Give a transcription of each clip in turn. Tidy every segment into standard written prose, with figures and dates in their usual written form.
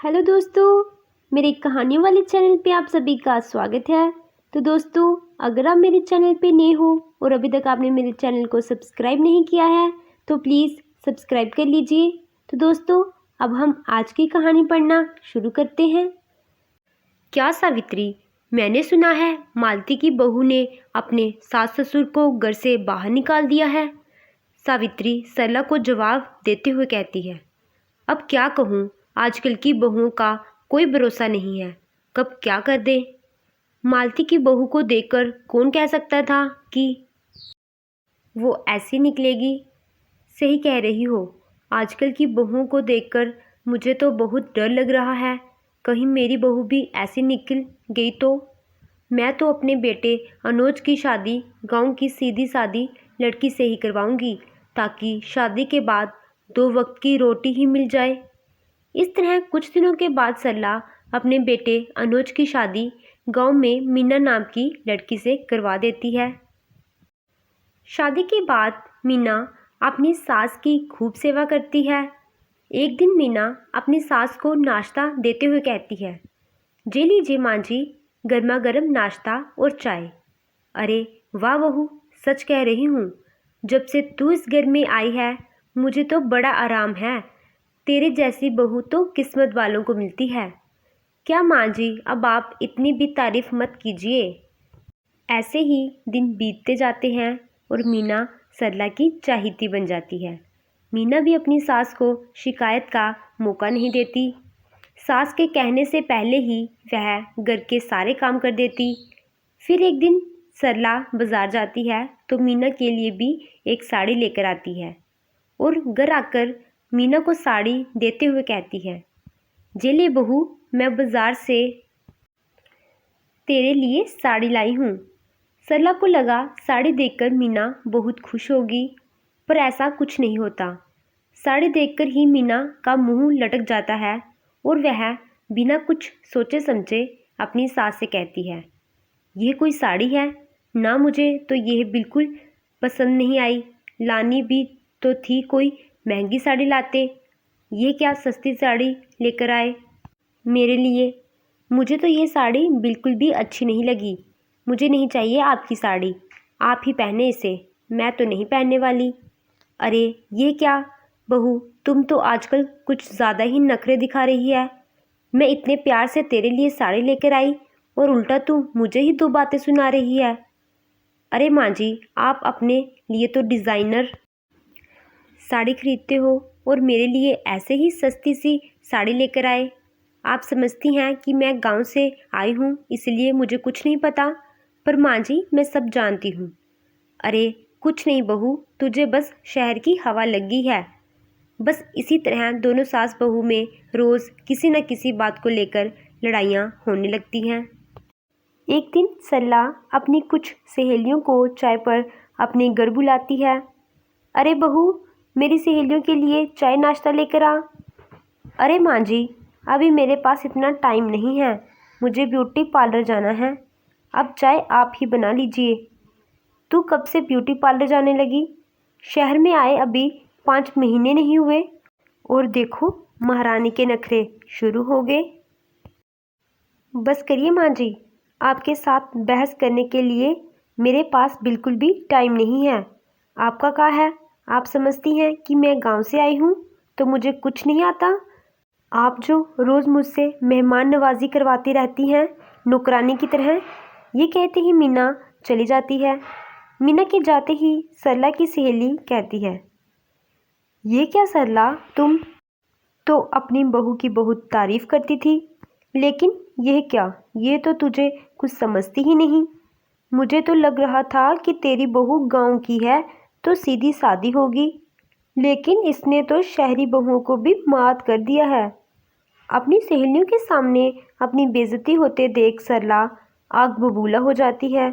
Hello दोस्तों, मेरे कहानियों वाले चैनल पे आप सभी का स्वागत है। तो दोस्तों, अगर आप मेरे चैनल पे नए हो और अभी तक आपने मेरे चैनल को सब्सक्राइब नहीं किया है तो प्लीज़ सब्सक्राइब कर लीजिए। तो दोस्तों, अब हम आज की कहानी पढ़ना शुरू करते हैं। क्या सावित्री, मैंने सुना है मालती की बहू ने अपने सास ससुर को घर से बाहर निकाल दिया है। सावित्री सरला को जवाब देते हुए कहती है, अब क्या कहूँ, आजकल की बहुओं का कोई भरोसा नहीं है, कब क्या कर दे। मालती की बहू को देखकर कौन कह सकता था कि वो ऐसी निकलेगी। सही कह रही हो, आजकल की बहुओं को देखकर मुझे तो बहुत डर लग रहा है, कहीं मेरी बहू भी ऐसी निकल गई तो। मैं तो अपने बेटे अनुज की शादी गांव की सीधी सादी लड़की से ही करवाऊंगी, ताकि शादी के बाद 2 वक्त की रोटी ही मिल जाए। इस तरह कुछ दिनों के बाद सरला अपने बेटे अनुज की शादी गांव में मीना नाम की लड़की से करवा देती है। शादी के बाद मीना अपनी सास की खूब सेवा करती है। एक दिन मीना अपनी सास को नाश्ता देते हुए कहती है, जे लीजिए माँ जी, गर्मा गर्म नाश्ता और चाय। अरे वाह बहू, सच कह रही हूँ, जब से तू इस घर में आई है मुझे तो बड़ा आराम है। तेरे जैसी बहू तो किस्मत वालों को मिलती है। क्या माँ जी, अब आप इतनी भी तारीफ मत कीजिए। ऐसे ही दिन बीतते जाते हैं और मीना सरला की चाहती बन जाती है। मीना भी अपनी सास को शिकायत का मौका नहीं देती। सास के कहने से पहले ही वह घर के सारे काम कर देती। फिर एक दिन सरला बाजार जाती है तो मीना के लिए भी एक साड़ी लेकर आती है और घर आकर मीना को साड़ी देते हुए कहती है, जे ले बहू, मैं बाजार से तेरे लिए साड़ी लाई हूँ। सरला को लगा साड़ी देखकर मीना बहुत खुश होगी, पर ऐसा कुछ नहीं होता। साड़ी देखकर ही मीना का मुंह लटक जाता है और वह बिना कुछ सोचे समझे अपनी सास से कहती है, यह कोई साड़ी है ना, मुझे तो यह बिल्कुल पसंद नहीं आई। लानी भी तो थी कोई महंगी साड़ी लाते, ये क्या सस्ती साड़ी लेकर आए मेरे लिए। मुझे तो ये साड़ी बिल्कुल भी अच्छी नहीं लगी। मुझे नहीं चाहिए आपकी साड़ी, आप ही पहने इसे, मैं तो नहीं पहनने वाली। अरे ये क्या बहू, तुम तो आजकल कुछ ज़्यादा ही नखरे दिखा रही है। मैं इतने प्यार से तेरे लिए साड़ी लेकर आई और उल्टा तू मुझे ही 2 बातें सुना रही है। अरे माँ जी, आप अपने लिए तो डिज़ाइनर साड़ी खरीदते हो और मेरे लिए ऐसे ही सस्ती सी साड़ी लेकर आए। आप समझती हैं कि मैं गांव से आई हूँ इसलिए मुझे कुछ नहीं पता, पर माँ जी मैं सब जानती हूँ। अरे कुछ नहीं बहू, तुझे बस शहर की हवा लगी है। बस इसी तरह दोनों सास बहू में रोज़ किसी न किसी बात को लेकर लड़ाइयाँ होने लगती हैं। एक दिन सरला अपनी कुछ सहेलियों को चाय पर अपने घर बुलाती है। अरे बहू, मेरी सहेलियों के लिए चाय नाश्ता लेकर आ। अरे माँ जी, अभी मेरे पास इतना टाइम नहीं है, मुझे ब्यूटी पार्लर जाना है, अब चाय आप ही बना लीजिए। तू कब से ब्यूटी पार्लर जाने लगी? शहर में आए अभी 5 महीने नहीं हुए और देखो महारानी के नखरे शुरू हो गए। बस करिए माँ जी, आपके साथ बहस करने के लिए मेरे पास बिल्कुल भी टाइम नहीं है। आपका क्या है, आप समझती हैं कि मैं गांव से आई हूँ तो मुझे कुछ नहीं आता। आप जो रोज़ मुझसे मेहमान नवाजी करवाती रहती हैं नौकरानी की तरह। ये कहते ही मीना चली जाती है। मीना के जाते ही सरला की सहेली कहती है, ये क्या सरला, तुम तो अपनी बहू की बहुत तारीफ करती थी, लेकिन यह क्या, ये तो तुझे कुछ समझती ही नहीं। मुझे तो लग रहा था कि तेरी बहू गांव की है तो सीधी सादी होगी, लेकिन इसने तो शहरी बहुओं को भी मात कर दिया है। अपनी सहेलियों के सामने अपनी बेइज्जती होते देख सरला आग बबूला हो जाती है।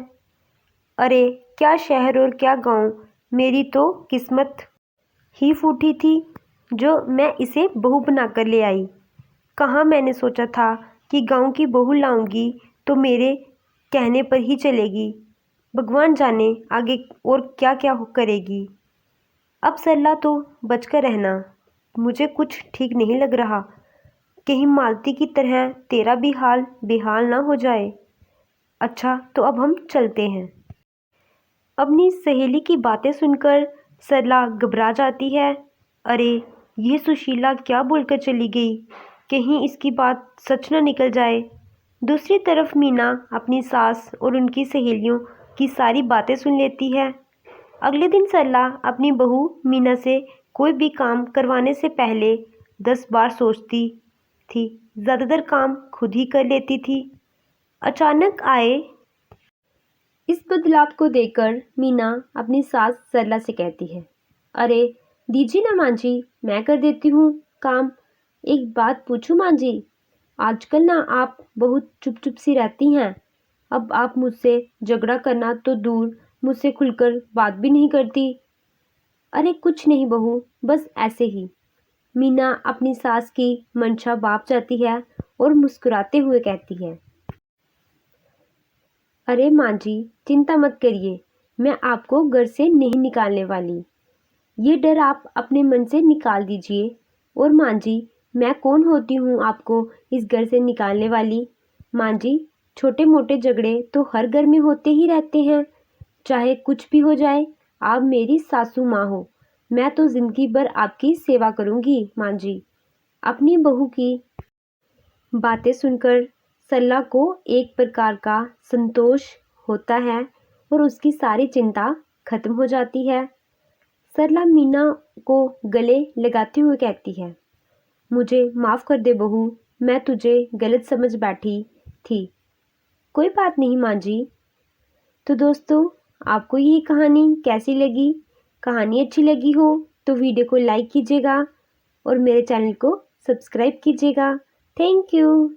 अरे क्या शहर और क्या गांव, मेरी तो किस्मत ही फूटी थी जो मैं इसे बहू बनाकर ले आई। कहाँ मैंने सोचा था कि गांव की बहू लाऊंगी तो मेरे कहने पर ही चलेगी। भगवान जाने आगे और क्या क्या करेगी। अब सरला तो बचकर रहना, मुझे कुछ ठीक नहीं लग रहा। कहीं मालती की तरह तेरा भी हाल बेहाल ना हो जाए। अच्छा तो अब हम चलते हैं। अपनी सहेली की बातें सुनकर सरला घबरा जाती है। अरे ये सुशीला क्या बोलकर चली गई, कहीं इसकी बात सच न निकल जाए। दूसरी तरफ मीना अपनी सास और उनकी सहेलियों की सारी बातें सुन लेती है। अगले दिन सरला अपनी बहू मीना से कोई भी काम करवाने से पहले 10 बार सोचती थी। ज़्यादातर काम खुद ही कर लेती थी। अचानक आए इस बदलाव को देखकर मीना अपनी सास सरला से कहती है, अरे दीजिए ना माँ जी, मैं कर देती हूँ काम। एक बात पूछूं माँ जी, आजकल ना आप बहुत चुप चुप सी रहती हैं। अब आप मुझसे झगड़ा करना तो दूर, मुझसे खुलकर बात भी नहीं करती। अरे कुछ नहीं बहू, बस ऐसे ही। मीना अपनी सास की मंशा भाप जाती है और मुस्कुराते हुए कहती है, अरे माँ जी चिंता मत करिए, मैं आपको घर से नहीं निकालने वाली। ये डर आप अपने मन से निकाल दीजिए। और माँ जी, मैं कौन होती हूँ आपको इस घर से निकालने वाली। माँ जी, छोटे मोटे झगड़े तो हर घर में होते ही रहते हैं। चाहे कुछ भी हो जाए, आप मेरी सासू माँ हो। मैं तो जिंदगी भर आपकी सेवा करूँगी माँ जी। अपनी बहू की बातें सुनकर सरला को एक प्रकार का संतोष होता है और उसकी सारी चिंता खत्म हो जाती है। सरला मीना को गले लगाते हुए कहती है, मुझे माफ़ कर दे बहू, मैं तुझे गलत समझ बैठी थी। कोई बात नहीं माँ जी। तो दोस्तों, आपको ये कहानी कैसी लगी? कहानी अच्छी लगी हो तो वीडियो को लाइक कीजिएगा और मेरे चैनल को सब्सक्राइब कीजिएगा। Thank you.